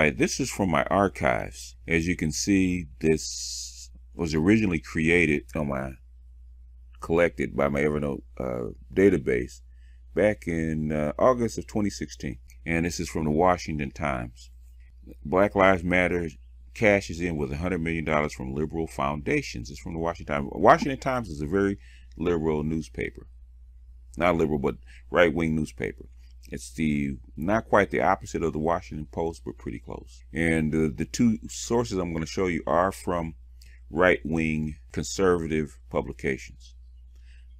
website. This is from my archives. As you can see, this was originally created on my collected by my Evernote database back in August of 2016. And this is from the Washington Times. Black Lives Matter cashes in with $100 million from liberal foundations. It's from the Washington Times. Washington Times is a very liberal newspaper. Not liberal, but right-wing newspaper. It's not quite the opposite of the Washington Post, but pretty close. And the two sources I'm going to show you are from right-wing conservative publications.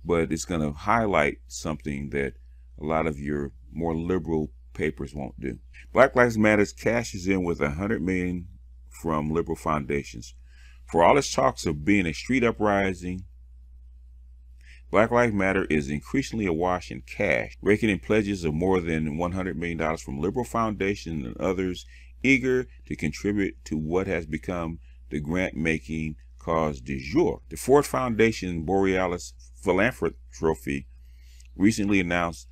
But it's going to highlight something that a lot of your more liberal papers won't do. Black Lives Matter cashes in with $100 million from liberal foundations. For all its talks of being a street uprising, Black Lives Matter is increasingly awash in cash, raking in pledges of more than $100 million from liberal foundations and others eager to contribute to what has become the grant-making cause du jour. The Ford Foundation Borealis Philanthropy recently announced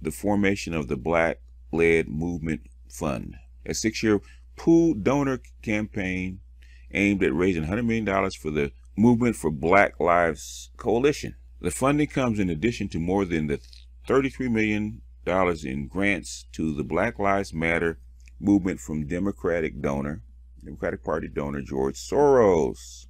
the formation of the Black-led Movement Fund, a 6-year pooled donor campaign aimed at raising $100 million for the Movement for Black Lives Coalition. The funding comes in addition to more than the $33 million in grants to the Black Lives Matter movement from Democratic Party donor George Soros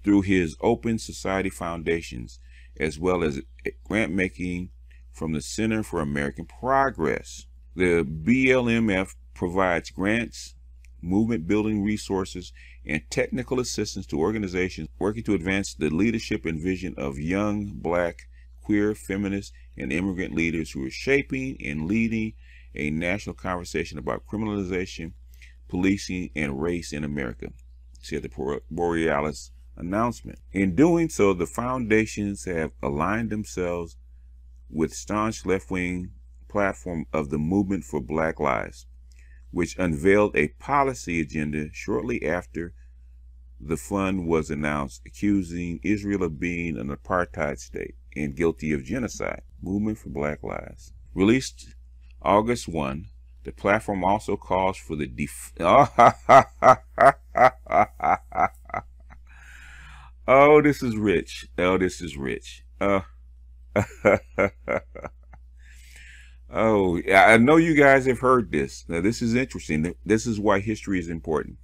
through his Open Society Foundations, as well as grant making from the Center for American Progress. The BLMF provides grants, movement building resources, and technical assistance to organizations working to advance the leadership and vision of young Black, queer, feminist, and immigrant leaders who are shaping and leading a national conversation about criminalization, policing, and race in America, said the Borealis announcement. In doing so, the foundations have aligned themselves with staunch left-wing platform of the Movement for Black Lives, which unveiled a policy agenda shortly after the fund was announced, accusing Israel of being an apartheid state and guilty of genocide. Movement for Black Lives. Released August 1, the platform also calls for the Oh, this is rich. Oh, this is rich. Oh, I know you guys have heard this. Now, this is interesting. This is why history is important.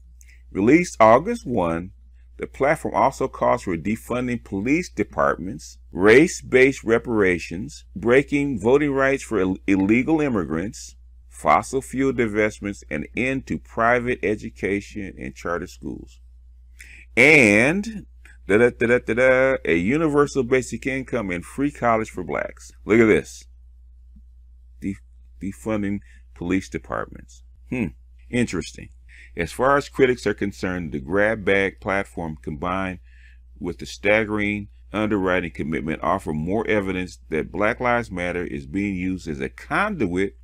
Released August 1, the platform also calls for defunding police departments, race-based reparations, breaking voting rights for illegal immigrants, fossil fuel divestments, and end to private education and charter schools. And a universal basic income and free college for blacks. Look at this. Defunding police departments. Interesting. As far as critics are concerned, the grab bag platform combined with the staggering underwriting commitment offer more evidence that Black Lives Matter is being used as a conduit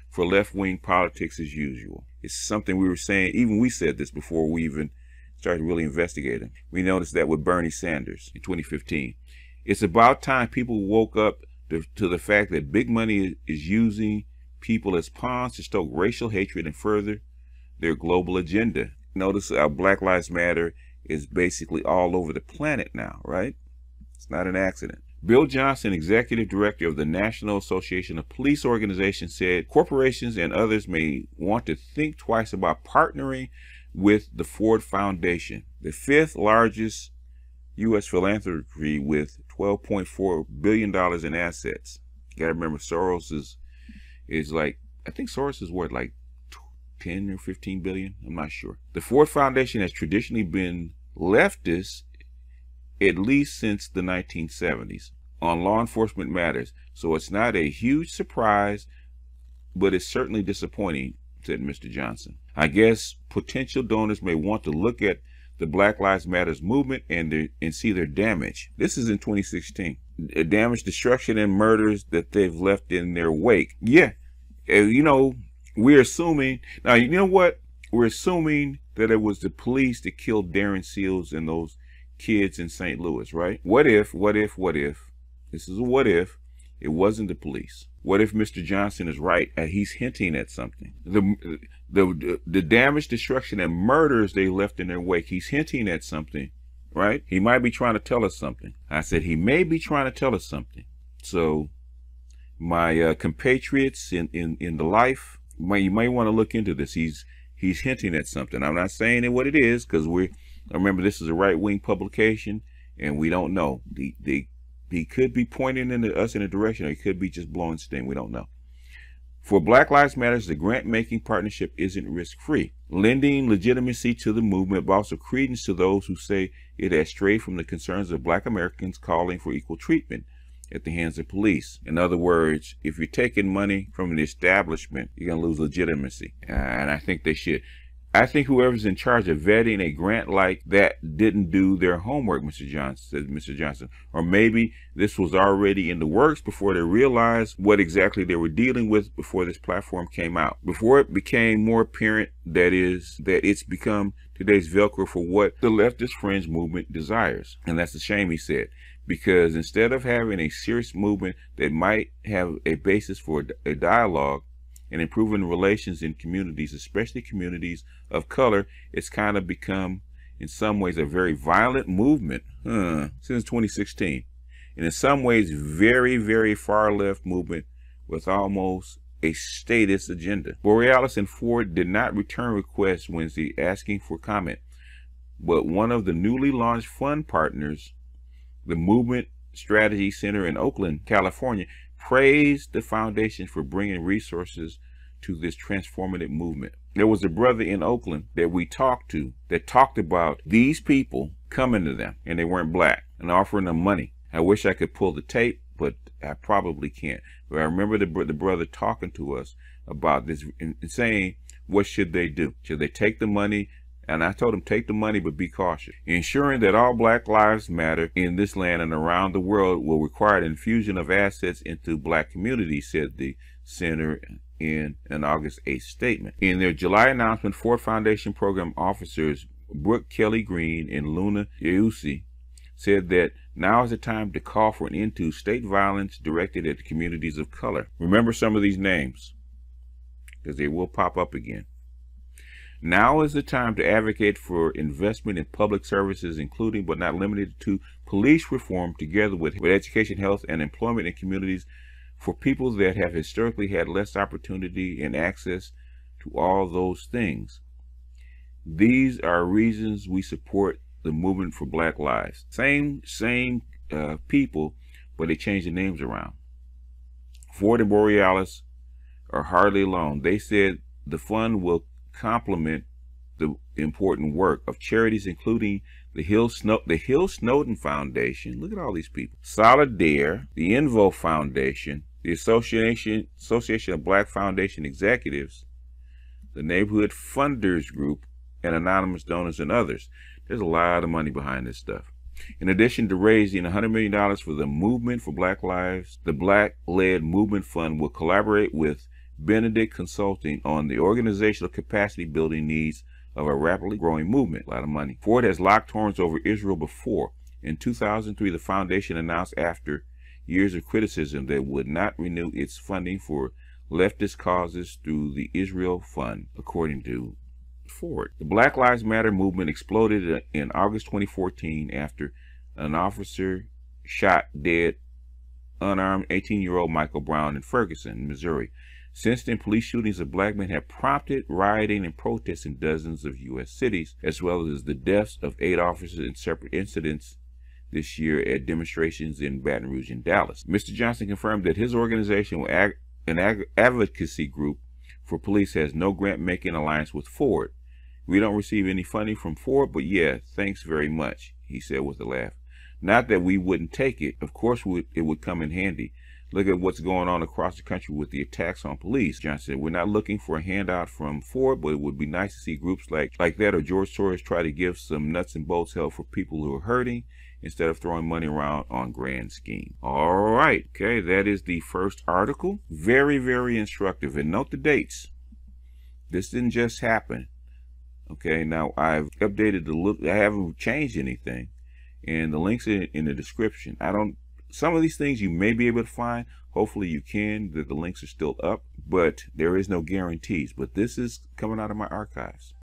for left-wing politics as usual. It's something we were saying, even we said this before we even started really investigating. We noticed that with Bernie Sanders in 2015. It's about time people woke up to the fact that big money is using people as pawns to stoke racial hatred and further their global agenda. Notice how Black Lives Matter is basically all over the planet now, right? It's not an accident. Bill Johnson, executive director of the National Association of Police Organizations, said corporations and others may want to think twice about partnering with the Ford Foundation, the 5th largest U.S. philanthropy with $12.4 billion in assets. You gotta remember, Soros is like, I think Soros is worth like 10 or 15 billion. I'm not sure. The Ford Foundation has traditionally been leftist at least since the 1970s on law enforcement matters. So it's not a huge surprise, but it's certainly disappointing, said Mr. Johnson. I guess potential donors may want to look at the Black Lives Matters movement and see their damage. This is in 2016. Damage, destruction, and murders that they've left in their wake. Yeah, you know, we're assuming, now you know what? We're assuming that it was the police that killed Darren Seals and those kids in St. Louis, right? What if, this is a what if It wasn't the police. What if Mr. Johnson is right and he's hinting at something? The damage, destruction, and murders they left in their wake, he's hinting at something, right? He might be trying to tell us something. I said he may be trying to tell us something. So my compatriots in the life, you may want to look into this. He's hinting at something. I'm not saying what it is, because remember, this is a right-wing publication and we don't know. He could be pointing us in a direction, or he could be just blowing steam. We don't know. For Black Lives Matter, the grant-making partnership isn't risk-free, lending legitimacy to the movement, but also credence to those who say it has strayed from the concerns of Black Americans calling for equal treatment at the hands of police. In other words, if you're taking money from the establishment, you're going to lose legitimacy. And I think they should. I think whoever's in charge of vetting a grant like that didn't do their homework, Mr. Johnson. Or maybe this was already in the works before they realized what exactly they were dealing with before this platform came out. Before it became more apparent that it's become today's Velcro for what the leftist fringe movement desires. And that's a shame, he said, because instead of having a serious movement that might have a basis for a dialogue and improving relations in communities, especially communities of color, it's kind of become, in some ways, a very violent movement since 2016. And in some ways, very, very far left movement with almost a statist agenda. Borealis and Ford did not return requests Wednesday asking for comment, but one of the newly launched fund partners, the Movement Strategy Center in Oakland, California, praised the foundation for bringing resources to this transformative movement. There was a brother in Oakland that we talked to that talked about these people coming to them, and they weren't Black, and offering them money. I wish I could pull the tape, but I probably can't. But I remember the brother talking to us about this and saying, what should they do? Should they take the money? And I told him, take the money, but be cautious. Ensuring that all Black lives matter in this land and around the world will require an infusion of assets into Black communities, said the center in an August 8th statement. In their July announcement, Ford Foundation program officers Brooke Kelly Green and Luna Eusi said that now is the time to call for an end to state violence directed at the communities of color. Remember some of these names, because they will pop up again. Now is the time to advocate for investment in public services, including but not limited to police reform, together with education, health, and employment in communities for people that have historically had less opportunity and access to all those things. These are reasons we support the movement for Black lives. Same people, but they change the names around. Ford and Borealis are hardly alone. They said the fund will complement the important work of charities, including the Hill Snowden Foundation. Look at all these people. Solidaire, the Invo Foundation, the Association of Black Foundation Executives, the Neighborhood Funders Group, and anonymous donors and others. There's a lot of money behind this stuff. In addition to raising $100 million for the Movement for Black Lives, the Black-led Movement Fund will collaborate with Benedict Consulting on the organizational capacity building needs of a rapidly growing movement. A lot of money. Ford has locked horns over Israel before. In 2003, the foundation announced, after years of criticism, that it would not renew its funding for leftist causes through the Israel Fund, according to Ford. The Black Lives Matter movement exploded in August 2014 after an officer shot dead unarmed 18-year-old Michael Brown in Ferguson, Missouri. Since then, police shootings of Black men have prompted rioting and protests in dozens of U.S. cities, as well as the deaths of 8 officers in separate incidents this year at demonstrations in Baton Rouge and Dallas. Mr. Johnson confirmed that his organization, an advocacy group for police, has no grant-making alliance with Ford. We don't receive any funding from Ford, but yeah, thanks very much, he said with a laugh. Not that we wouldn't take it. Of course it would come in handy. Look at what's going on across the country with the attacks on police. Johnson said, we're not looking for a handout from Ford, but it would be nice to see groups like that or George Soros try to give some nuts and bolts help for people who are hurting instead of throwing money around on grand scheme. All right. Okay. That is the first article. Very, very instructive. And note the dates. This didn't just happen. Okay. Now I've updated the look. I haven't changed anything. And the links are in the description. I don't some of these things you may be able to find. Hopefully you can, that the links are still up, but there is no guarantees. But this is coming out of my archives.